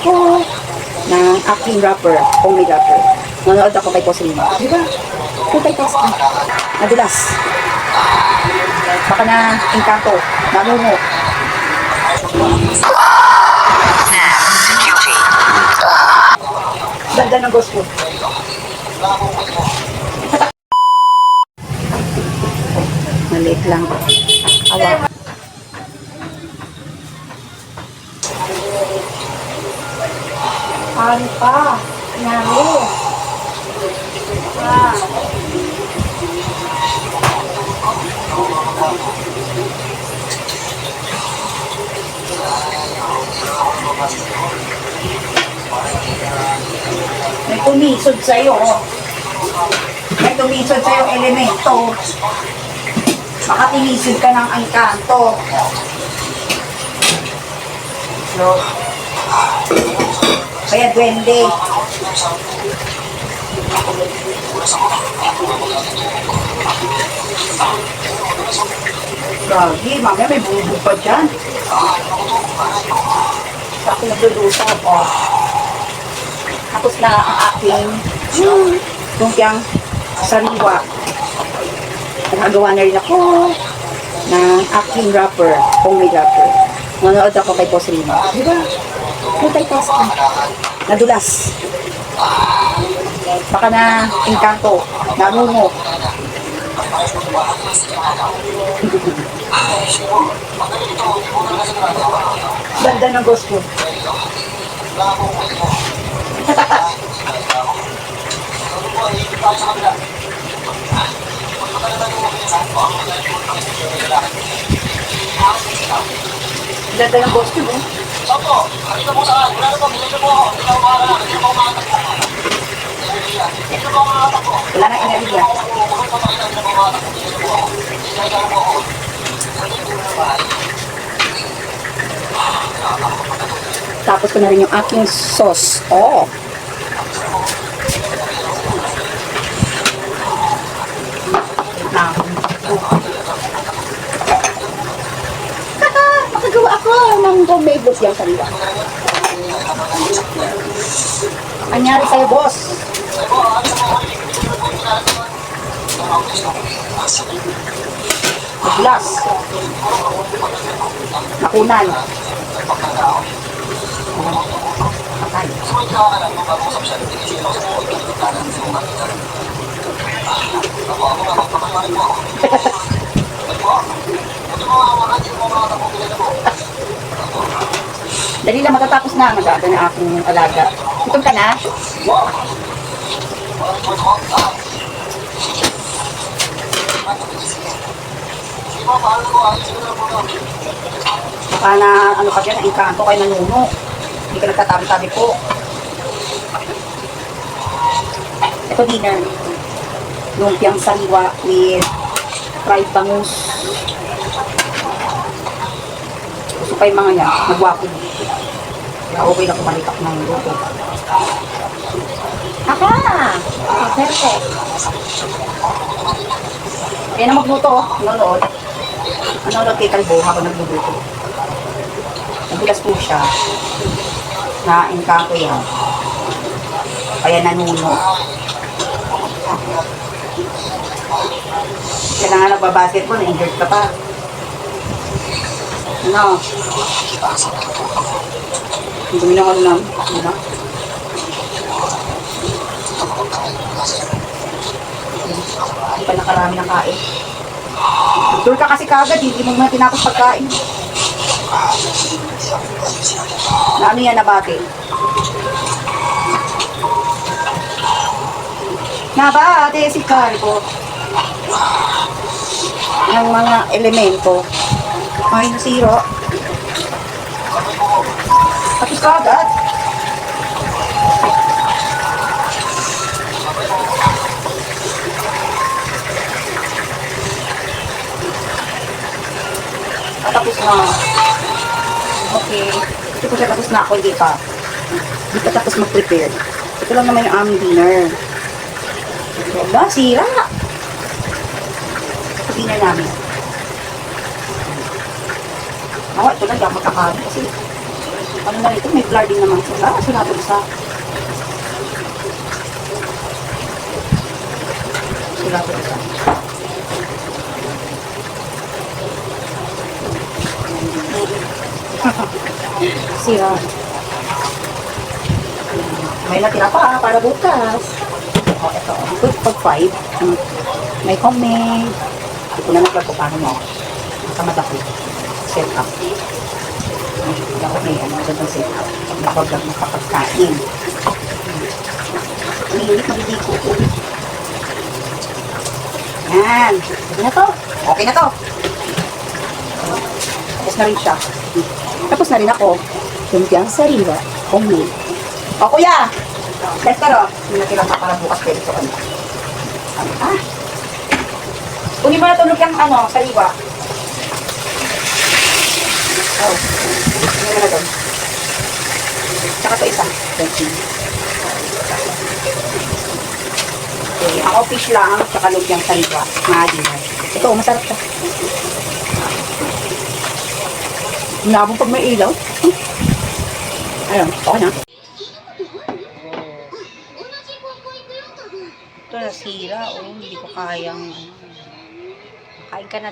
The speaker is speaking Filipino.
ko ng aking rapper, homemade rapper. Nanonood ako kay Boss Lima. Di ba? Kutay test. Nadulas. Baka na engkanto. Namuno. Ganda ng gospel. Maliit lang. Awa. Ano pa? Naro. Ah. May tumisod sa'yo, oh. May tumisod sa'yo elemento. Baka tinisod ka ng engkanto. So, kaya duwende. Gagi, mamaya may bubog pa dyan. Ako naglulusap, oh. Tapos na ang aking lumpiang sariwa. Nagagawa na rin ako ng aking rapper, homemade rapper. Nanonood ako kay Boss Lima. Di ba? Kutay test. Nadulas. Baka na engkanto. Namuno. Ganda ng gospel. Ganda ng gospel, eh. Opo, dito po sa akin. Wala na po, dito po ako. Dito po ako. Dito po ako. Dito po ako. Wala na enerhiya. Tapos ko na rin yung aking sauce. Oh. Makagawa ako ng homemade yung sariwa. Anyari sa'yo, boss? Nagulas. Nakunan. Patay. Dali lang, matatapos na. Mag-aaga na aking alaga. Gutom ka na? Baka na, ano ka dyan, engkanto kayo nanuno. Hindi ka nagtatabi-tabi po. Ito dinner. Lumpiang saliwa with fried bangus. Gusto pa yung mga yan, nagwapo dito. Kaya okay na kumalitak ng luto. Aka! Perfect. Kaya na magluto, oh. Nanonood. Nanonood kay Kalbo habang nagluluto. Nagulas po siya. Na-engkanto yan. Kaya nanuno. Kaya na nga nagbabasketball, na-injured ka pa. Ano? Hindi na ano lang. Ano? Hindi pa nakarami ng kain. Tour ka kasi kagad, hindi mo naman tinapos pagkain. Na ano yan, nabati? Nabati si Carlo ng mga elemento. Ay, nasiro. Tapos kagad. Tapos na. Okay. Ito po siya, tapos na ako, hindi pa. Hindi pa tapos mag-prepare. Ito lang naman yung aming dinner. Wala, sira. Ito dinner namin. Ito lang, di ako magkakaroon kasi Ano na ito? May flour din naman sila. Sila ito isa. Sila ito isa. Sira. May natira pa para bukas. O, ito. Good for 5. May homemade. Hindi ko na naglag ko paano mo. Makamad ako. Set up. Dapat may ano, gandang set up. Pag nakapaglag mo kapagkain. Ulit, magigiko. Yan. Okay na to. Okay na to. Tapos na rin siya. Tapos na rin ako. Lumpiang sariwa. Homemade. O, kuya! Testero. Hindi na kailangan para bukas pwede ito. Ah! Kunin mo na ito lumpiang ano, sariwa. Oh. Kunin mo na doon. Tsaka ito isa. Okay. Ako fish lang, tsaka lumpiang sariwa. Mahagin. Ito, masarap siya. Nabong pag may ilaw. Ayun, okay na. Ito nasira, oh, hindi ko kayang. Kain ka na